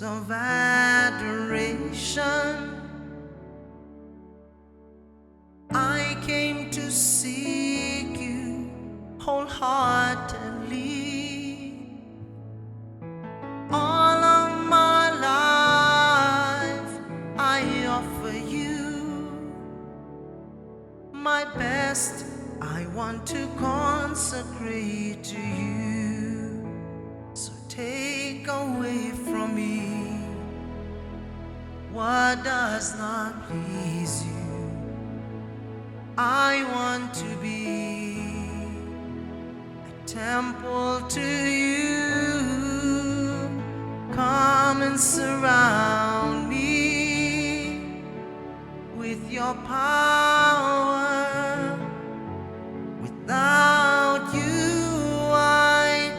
of adoration. I came to seek you wholeheartedly. All of my life I offer you. My best I want to consecrate to you. So take away from me what does not please you. I want to be a temple to you. Come and surround me with your power. Without you I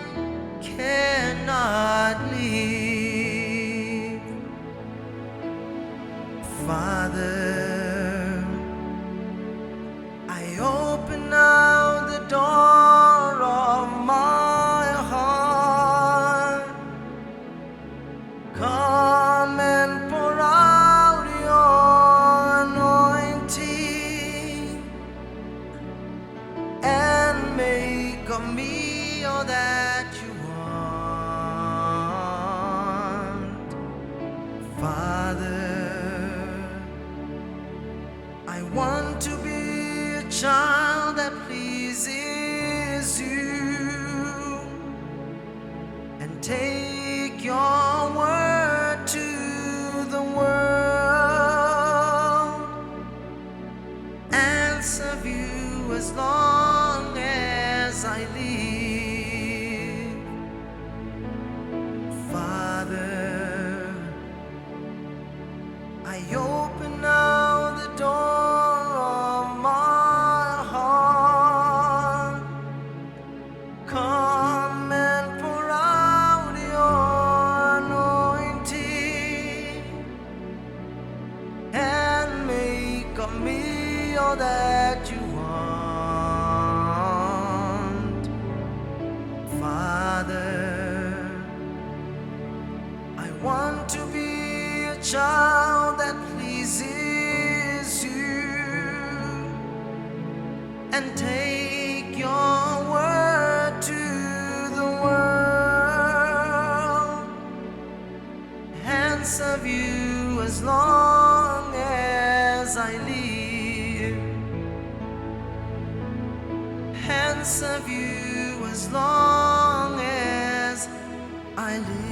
cannot live. Father, I open now the door of my heart. Come and pour out your anointing and make of me all that you want. Father, I want to be a child that pleases you, and take your word to the world, and serve you as long as I live. Father, I open now the door of my heart. Come and pour out your anointing and make of me all that you want. Father, I want to be a child that pleases you, and take your word to the world, and serve you as long as I live, and serve you as long as I live.